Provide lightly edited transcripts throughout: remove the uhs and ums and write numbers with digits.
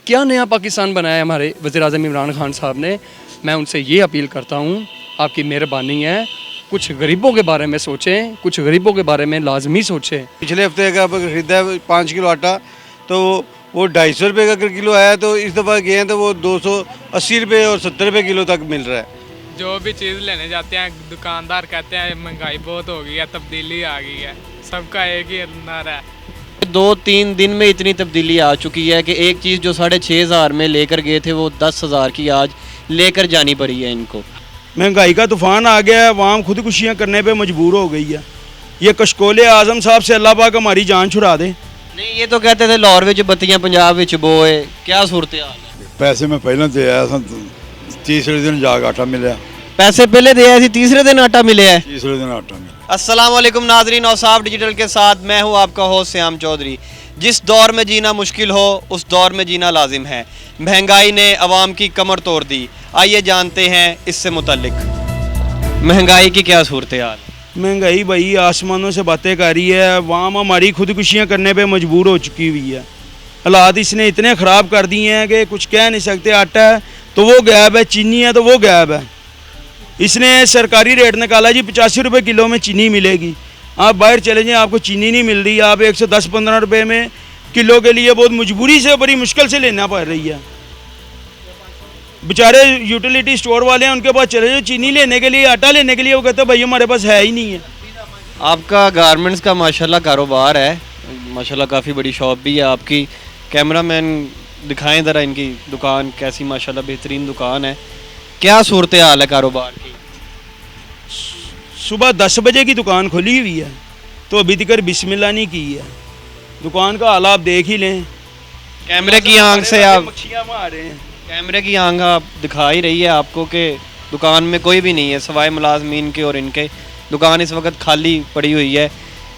क्या नया पाकिस्तान बनाया है हमारे वज़ीर-ए-आज़म इमरान खान साहब ने। मैं उनसे ये अपील करता हूँ, आपकी मेहरबानी है, कुछ गरीबों के बारे में सोचें, कुछ गरीबों के बारे में लाजमी सोचें। पिछले हफ्ते का खरीदा है 5 किलो आटा, तो वो 250 रुपये का अगर किलो आया, तो इस दफ़ा गए हैं तो वो 280 रुपये और 70 रुपये किलो तक मिल रहा है। जो भी चीज़ लेने जाते हैं दुकानदार कहते हैं महंगाई बहुत हो गई है, तब्दीली आ गई है। सबका एक ही नारा है। 2-3 दिन में इतनी तब्दीली आ चुकी है कि एक चीज़ जो 6,500 में लेकर गए थे वो 10,000 की आज लेकर जानी पड़ी है इनको। महंगाई का तूफान आ गया है, अवाम खुदकुशियाँ करने पे मजबूर हो गई है। ये कशकोले आज़म साहब से अल्लाह पाक हमारी जान छुड़ा दे। नहीं, ये तो कहते थे लाहौर विच बत्तियां पंजाब विच बोए, क्या सूरत हाल है? पैसे मैं पहले दे आया था, तीसरे दिन जाके आटा मिला। पैसे पहले दे आए थे, तीसरे दिन आटा मिले है। तीसरे दिन आटा मिला। अस्सलाम वालेकुम नाजरीन, औसाफ डिजिटल के साथ मैं हूं आपका होस्ट श्याम चौधरी। जिस दौर में जीना मुश्किल हो उस दौर में जीना लाजिम है। महंगाई ने अवाम की कमर तोड़ दी। आइए जानते हैं इससे मुतल्लिक महंगाई की क्या सूरत हाल। महंगाई भाई आसमानों से बातें कर रही है, अवाम हमारी खुदकुशियाँ करने पे मजबूर हो चुकी हुई है। हालात इसने इतने ख़राब कर दिए हैं कि कुछ कह नहीं सकते। आटा है तो वो गायब है, चीनी है तो वो गायब है। इसने सरकारी रेट निकाला जी 85 रुपये किलो में चीनी मिलेगी। आप बाहर चले जाएं, आपको चीनी नहीं मिल रही। आप 110-15 रुपये में किलो के लिए बहुत मजबूरी से, बड़ी मुश्किल से लेना पड़ रही है। बेचारे यूटिलिटी स्टोर वाले हैं, उनके पास चले जाओ चीनी लेने के लिए, आटा लेने के लिए, वो कहते हैं भाई हमारे पास है ही नहीं है। आपका गारमेंट्स का माशाल्लाह कारोबार है, माशाल्लाह काफ़ी बड़ी शॉप भी है आपकी। कैमरामैन दिखाएं ज़रा इनकी दुकान कैसी, माशाल्लाह बेहतरीन दुकान है। क्या सूरत हाल है कारोबार की? सुबह 10 बजे की दुकान खुली हुई है, तो अभी तक बिस्मिल्लाह नहीं की है। दुकान का हाल आप देख ही लें। कैमरे की आंख से आप मक्खियाँ मार रहे हैं। कैमरे की आंख आप दिखा ही रही है आपको कि दुकान में कोई भी नहीं है सवाए मुलाजमीन के और इनके। दुकान इस वक्त खाली पड़ी हुई है,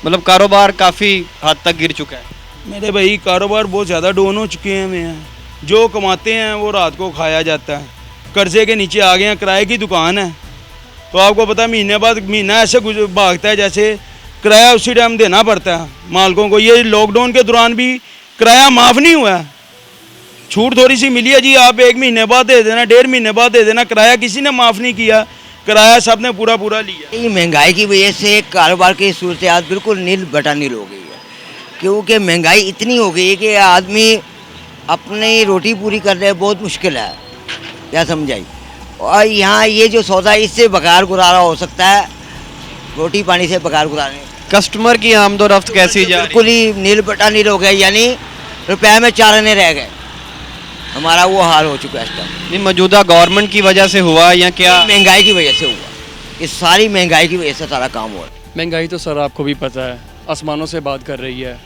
मतलब कारोबार काफ़ी हद तक गिर चुका है। मेरे भाई कारोबार बहुत ज़्यादा डाउन हो चुके हैं। मैं जो कमाते हैं वो रात को खाया जाता है। कर्जे के नीचे आ गए हैं। किराए की दुकान है तो आपको पता महीने बाद महीना ऐसे भागता है जैसे किराया उसी टाइम देना पड़ता है मालिकों को। ये लॉकडाउन के दौरान भी किराया माफ़ नहीं हुआ है। छूट थोड़ी सी मिली है जी, आप 1 महीने बाद दे देना, 1.5 महीने बाद दे देना। किराया किसी ने माफ़ नहीं किया, किराया सब ने पूरा लिया। ये महंगाई की वजह से कारोबार की सूरत हाल बिल्कुल नील बटा नील हो गई है, क्योंकि महंगाई इतनी हो गई है कि आदमी अपनी रोटी पूरी करने बहुत मुश्किल है, क्या समझाई। और यहाँ ये जो सौदा है इससे बकार गुजारा हो सकता है, रोटी पानी से बकार गुजारे। कस्टमर की आमदोरफ्त कैसी जा रही? बिल्कुल ही नील बटा नील हो गया, यानी रुपये में 4 आने रह गए। हमारा वो हाल हो चुका है इस टाइम। नहीं, मौजूदा गवर्नमेंट की वजह से हुआ या क्या? महंगाई की वजह से हुआ, इस सारी महंगाई की वजह से सारा काम हुआ। महंगाई तो सर आपको भी पता है आसमानों से बात कर रही है।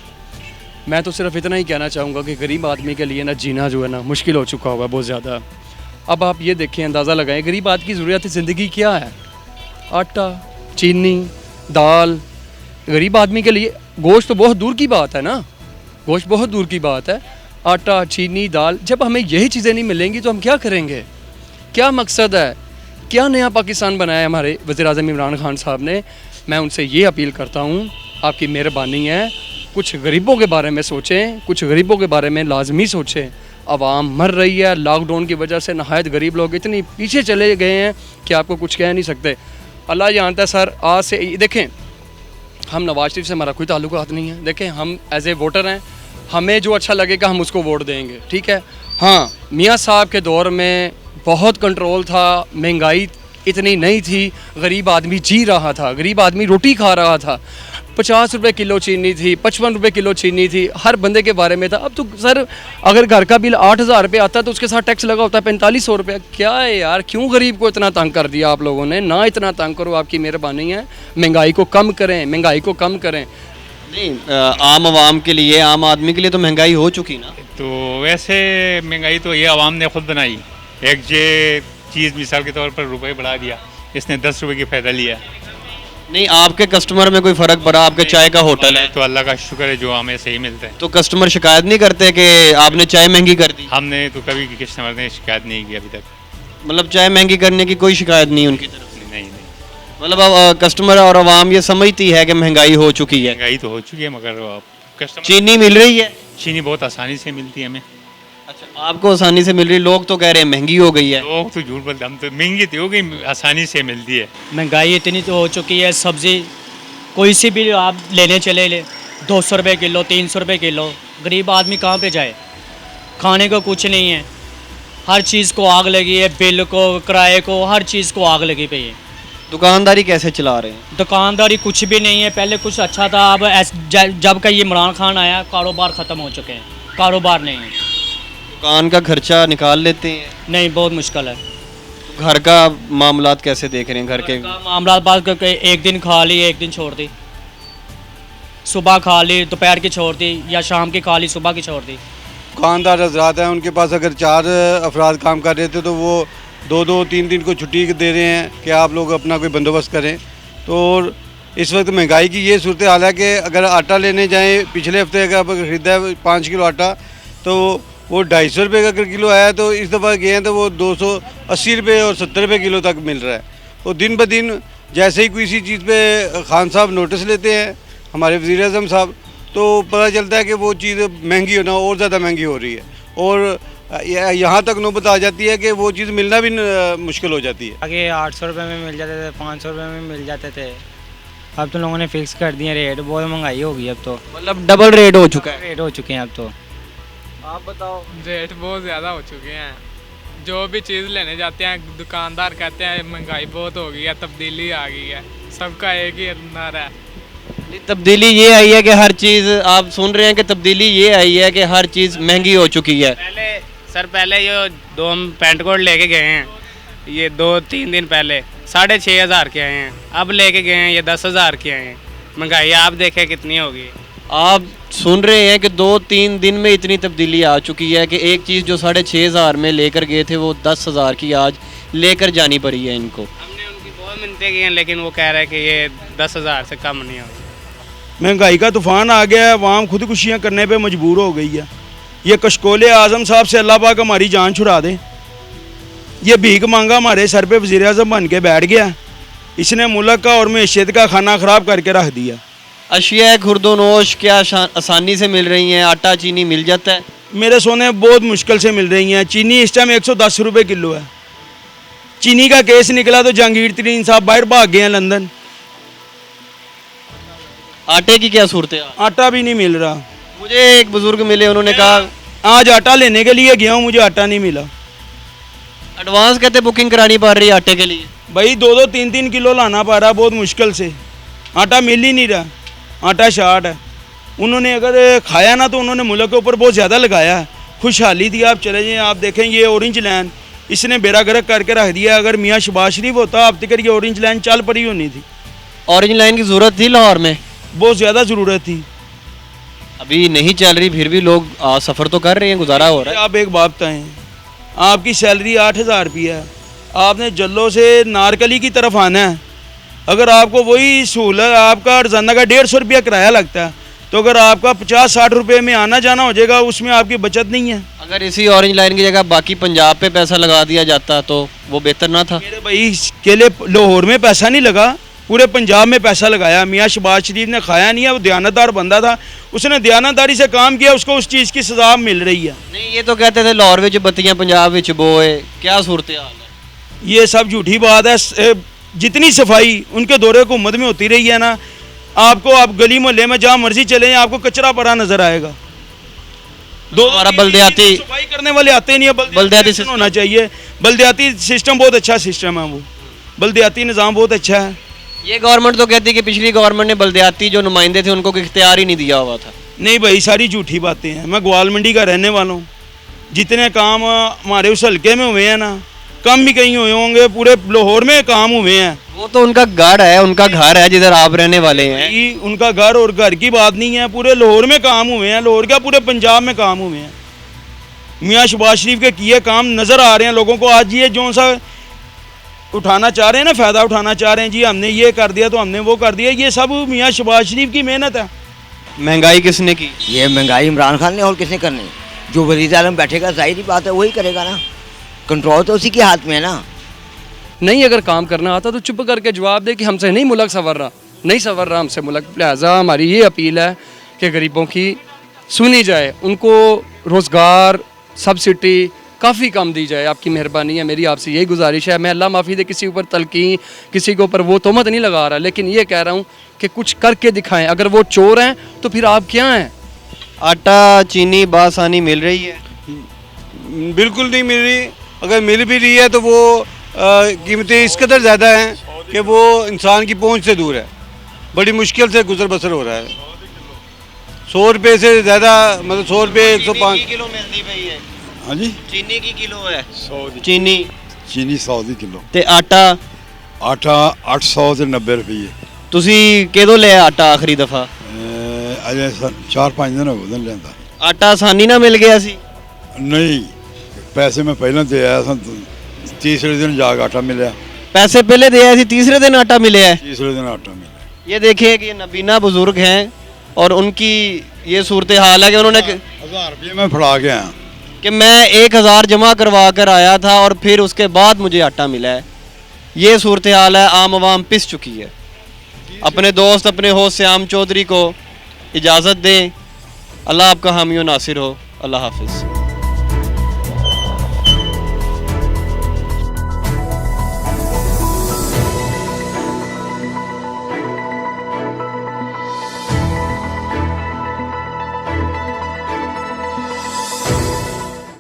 मैं तो सिर्फ इतना ही कहना चाहूँगा कि गरीब आदमी के लिए ना जीना जो है ना मुश्किल हो चुका होगा बहुत ज़्यादा। अब आप ये देखें, अंदाज़ा लगाएं गरीब आदमी की ज़रूरत ज़िंदगी क्या है। आटा, चीनी, दाल। गरीब आदमी के लिए गोश्त तो बहुत दूर की बात है ना, गोश्त बहुत दूर की बात है। आटा, चीनी, दाल, जब हमें यही चीज़ें नहीं मिलेंगी तो हम क्या करेंगे? क्या मकसद है? क्या नया पाकिस्तान बनाया है हमारे वज़ीर-ए-आज़म इमरान खान साहब ने। मैं उनसे ये अपील करता हूँ, आपकी मेहरबानी है, कुछ गरीबों के बारे में सोचें, कुछ गरीबों के बारे में लाजमी सोचें। आवाम मर रही है लॉकडाउन की वजह से। नहायत गरीब लोग इतनी पीछे चले गए हैं कि आपको कुछ कह नहीं सकते। अल्लाह जानता है सर। आज से देखें, हम नवाज शरीफ से हमारा कोई ताल्लुकात नहीं है। देखें, हम एज ए वोटर हैं, हमें जो अच्छा लगेगा हम उसको वोट देंगे, ठीक है। हाँ, मियाँ साहब के दौर में बहुत कंट्रोल था, महंगाई इतनी नहीं थी, गरीब आदमी जी रहा था, गरीब आदमी रोटी खा रहा था। 50 रुपये किलो चीनी थी, 55 रुपये किलो चीनी थी, हर बंदे के बारे में था। अब तो सर अगर घर का बिल 8,000 रुपये आता है तो उसके साथ टैक्स लगा होता है 4500 रुपये। क्या है यार, क्यों गरीब को इतना तंग कर दिया आप लोगों ने? ना इतना तंग करो, आपकी मेहरबानी है। महंगाई को कम करें, महंगाई को कम करें। नहीं, आम आवाम के लिए, आम आदमी के लिए तो महंगाई हो चुकी ना। तो वैसे महंगाई तो ये आवाम ने खुद बनाई। एक ये चीज़ मिसाल के तौर पर रुपये बढ़ा दिया, इसने 10 रुपये की फ़ायदा लिया। नहीं, आपके कस्टमर में कोई फ़र्क पड़ा? आपके चाय का होटल है तो अल्लाह का शुक्र है जो हमें सही मिलता है। तो कस्टमर शिकायत नहीं करते कि आपने चाय महंगी कर दी? हमने तो कभी कस्टमर ने शिकायत नहीं की अभी तक। मतलब चाय महंगी करने की कोई शिकायत नहीं उनकी तरफ से? नहीं, मतलब अब कस्टमर और आवाम ये समझती है कि महंगाई हो चुकी है। महंगाई तो हो चुकी है, मगर कस्टमर चीनी मिल रही है? चीनी बहुत आसानी से मिलती है हमें। अच्छा, आपको आसानी से मिल रही, लोग तो कह रहे हैं महंगी हो गई है। लोग तो झूठ बोलते, हम तो महंगी तो हो गई, आसानी से मिलती है। महंगाई इतनी तो हो चुकी है, सब्ज़ी कोई सी भी आप लेने चले ले 200 रुपये किलो, 300 रुपये किलो। गरीब आदमी कहाँ पे जाए, खाने को कुछ नहीं है, हर चीज़ को आग लगी है, बिल को, किराए को, हर चीज़ को आग लगी पई है। दुकानदारी कैसे चला रहे हैं? दुकानदारी कुछ भी नहीं है, पहले कुछ अच्छा था, अब जब का ये इमरान खान आया कारोबार ख़त्म हो चुके हैं, कारोबार नहीं है। दुकान का खर्चा निकाल लेते हैं? नहीं, बहुत मुश्किल है। घर का मामलात कैसे देख रहे हैं? घर के मामला बात करके एक दिन खा ली, एक दिन छोड़ दी, सुबह खा ली, दोपहर की छोड़ दी, या शाम की खा ली, सुबह की छोड़ दी। दुकानदार हजरात हैं, उनके पास अगर 4 अफराद काम कर रहे थे तो वो 2-2, 3 दिन को छुट्टी दे रहे हैं कि आप लोग अपना कोई बंदोबस्त करें। तो इस वक्त महंगाई की ये सूरत हाल है कि अगर आटा लेने जाएं, पिछले हफ्ते का ख़रीदा है 5 किलो आटा, तो वो 250 रुपये का अगर किलो आया, तो इस दफ़ा गए हैं तो वो 280 रुपये और 70 रुपये किलो तक मिल रहा है। और दिन ब दिन जैसे ही किसी चीज़ पे खान साहब नोटिस लेते हैं, हमारे वज़ीर आज़म साहब, तो पता चलता है कि वो चीज़ महंगी होना और ज़्यादा महंगी हो रही है, और यहाँ तक नौबत आ जाती है कि वो चीज़ मिलना भी मुश्किल हो जाती है। आगे 800 रुपये में मिल जाते थे, 500 रुपये में मिल जाते थे, अब तो लोगों ने फिक्स कर दिए रेट। बहुत महंगाई हो गई अब तो, मतलब डबल रेट हो चुका है। रेट हो चुके हैं अब तो। आप बताओ। रेट बहुत ज़्यादा हो चुके हैं, जो भी चीज़ लेने जाते हैं दुकानदार कहते हैं महंगाई बहुत हो गई है, तब्दीली आ गई है, सबका एक ही नारा है। तब्दीली ये आई है कि हर चीज़, आप सुन रहे हैं कि तब्दीली ये आई है कि हर चीज़ महंगी हो चुकी है। पहले ये 2 हम पैंट कोट लेके गए हैं, ये 2-3 दिन पहले 6,500 के आए हैं, अब लेके गए हैं ये 10,000 के आए हैं। महंगाई आप देखें कितनी होगी। आप सुन रहे हैं कि 2-3 दिन में इतनी तब्दीली आ चुकी है कि एक चीज़ जो 6,500 में लेकर गए थे वो 10,000 की आज लेकर जानी पड़ी है इनको। हमने उनकी बहुत मिन्नतें की हैं, लेकिन वो कह रहे हैं कि ये 10,000 से कम नहीं होगी। महंगाई का तूफ़ान आ गया है, अवाम खुदकुशियाँ करने पे मजबूर हो गई है। ये कशकोले आज़म साहब से अल्लाह पाक हमारी जान छुड़ा दे। ये भीख मांगा हमारे सर पे वज़ीर आज़म बन के बैठ गया, इसने मुल्क का और मैशियत का खाना ख़राब करके रख दिया। अशिया खुर्दोनोश क्या आसानी से मिल रही हैं? आटा चीनी मिल जाता है? मेरे सोने बहुत मुश्किल से मिल रही हैं। चीनी इस टाइम 110 रुपये किलो है। चीनी का केस निकला तो जहांगीर तरीन साहब बाहर भाग गए हैं लंदन। आटे की क्या सूरत है? आटा भी नहीं मिल रहा। मुझे एक बुजुर्ग मिले, उन्होंने कहा आज आटा लेने के लिए गया हूँ, मुझे आटा नहीं मिला। एडवांस कहते बुकिंग करानी पड़ रही है आटे के लिए। भाई 2-2, 3-3 किलो लाना पड़ रहा बहुत मुश्किल से, आटा मिल ही नहीं रहा, आटा शार्ट है। उन्होंने अगर खाया ना तो उन्होंने मुल्क के ऊपर बहुत ज़्यादा लगाया है। खुशहाली थी, आप चले जाएँ, आप देखें ये ऑरेंज लाइन इसने बेड़ा गर्क करके रख दिया। अगर मियाँ शबाज शरीफ होता अब तक ये ऑरेंज लाइन चल पड़ी होनी थी। ऑरेंज लाइन की ज़रूरत थी लाहौर में, बहुत ज़्यादा ज़रूरत थी। अभी नहीं चल रही, फिर भी लोग सफ़र तो कर रहे हैं, गुजारा हो रहा है। आप एक बात बताएं, आपकी सैलरी 8,000 रुपया है, आपने जल्लो से नारकली की तरफ आना है। अगर आपको वही सहूलत, आपका रोज़ाना का 150 रुपया किराया लगता है, तो अगर आपका 50-60 रुपये में आना जाना हो जाएगा, उसमें आपकी बचत नहीं है। अगर इसी ऑरेंज लाइन की जगह बाकी पंजाब पे पैसा लगा दिया जाता तो वो बेहतर ना था? मेरे भाई के लिए लाहौर में पैसा नहीं लगा, पूरे पंजाब में पैसा लगाया। मियाँ शबाज शरीफ ने खाया नहीं है, वो दयानतदार बंदा था, उसने दयानतदारी से काम किया, उसको उस चीज़ की सजा मिल रही है। नहीं, ये तो कहते थे लाहौर विच बत्तियां पंजाब विच बोए, क्या सूरत हाल है? ये सब झूठी बात है। जितनी सफाई उनके दौरे हुकूमत में होती रही है ना, आपको आप गली मोहल्ले में जहाँ मर्जी चले आपको कचरा पड़ा नजर आएगा। हमारा बल्दियाती सफाई करने वाले आते नहीं है। बल्दियाती सिस्टम होना चाहिए। बल्दियाती सिस्टम बहुत अच्छा सिस्टम है, वो बल्दियाती निज़ाम बहुत अच्छा है। ये गवर्नमेंट तो कहती है कि पिछली गवर्नमेंट ने बल्दियाती जो नुमाइंदे थे उनको इख्तियार ही नहीं दिया हुआ था। नहीं भाई, सारी झूठी बातें हैं। मैं ग्वाल मंडी का रहने वाला हूँ, जितने काम हमारे उस हल्के में हुए हैं ना, कम भी कहीं हुए होंगे, पूरे लाहौर में काम हुए हैं। वो तो उनका गढ़ है, उनका घर है जिधर आप रहने वाले हैं। उनका घर और घर की बात नहीं है, पूरे लाहौर में काम हुए हैं, लाहौर क्या पूरे पंजाब में काम हुए हैं। मियाँ शबाज शरीफ के किए काम नज़र आ रहे हैं लोगों को। आज ये जो सा उठाना चाह रहे हैं ना, फ़ायदा उठाना चाह रहे हैं, जी हमने ये कर दिया तो हमने वो कर दिया, ये सब मियाँ शबाज शरीफ की मेहनत है। महंगाई किसने की? ये महंगाई इमरान खान ने और किसने करनी? जो वज़ीर आज़म बैठेगा जाहिर बात है वही करेगा ना, कंट्रोल तो उसी के हाथ में है ना। नहीं अगर काम करना आता तो चुप करके जवाब दे कि हमसे नहीं मुल्क संवर रहा, नहीं संवर रहा हमसे मुल्क। लिहाजा हमारी ये अपील है कि गरीबों की सुनी जाए, उनको रोज़गार सब्सिडी काफ़ी कम दी जाए, आपकी मेहरबानी है, मेरी आपसे यही गुजारिश है। मैं अल्लाह माफ़ी दे किसी ऊपर तलकीन, किसी के ऊपर वो तोहमत नहीं लगा रहा, लेकिन ये कह रहा हूँ कि कुछ करके दिखाएं। अगर वो चोर हैं तो फिर आप क्या हैं? आटा चीनी बासानी मिल रही है? बिल्कुल नहीं मिल रही। अगर मिल भी रही है तो वो कीमतें इस कदर ज़्यादा हैं कि वो इंसान की पहुंच से दूर है। बड़ी मुश्किल से गुजर बसर हो रहा है। 100 रुपये से ज़्यादा, मतलब 100 रुपये 105 किलो मिलती पई है? हाँ जी, चीनी की किलो है? 100 दी चीनी चीनी 100 ਦੀ ਕਿਲੋ। ਤੇ ਆਟਾ ਆਟਾ 800 ਤੇ 90 ਰੁਪਏ। ਤੁਸੀਂ ਕਿਦੋਂ ਲਿਆ ਆਟਾ ਆਖਰੀ ਦਫਾ? ਅਜੇ 4-5 ਦਿਨ ਹੋ ਗਏ ਉਹਨੂੰ ਲੈਂਦਾ। ਆਟਾ ਆਸਾਨੀ ਨਾਲ ਮਿਲ ਗਿਆ ਸੀ? ਨਹੀਂ, ਪੈਸੇ ਮੈਂ ਪਹਿਲਾਂ ਦੇ ਆਇਆ ਸਾਂ, ਤੀਸਰੇ ਦਿਨ ਜਾ ਕੇ ਆਟਾ ਮਿਲਿਆ। पैसे पहले दिया थी, तीसरे दिन आटा मिले है? ਤੀਸਰੇ ਦਿਨ ਆਟਾ ਮਿਲਿਆ। ये देखिए कि ये नबीना बुजुर्ग हैं और उनकी ये सूरत हाल है कि उन्होंने 1000 ਰੁਪਏ मैं फड़ा के आया। कि मैं 1000 जमा करवा कर आया था और फिर उसके बाद मुझे आटा मिला है। ये सूरत हाल है, आम आवाम पिस चुकी है। अपने दोस्त अपने हो श्याम चौधरी को इजाज़त दें। अल्लाह आपका हामी व नासिर हो। अल्लाह हाफिज़।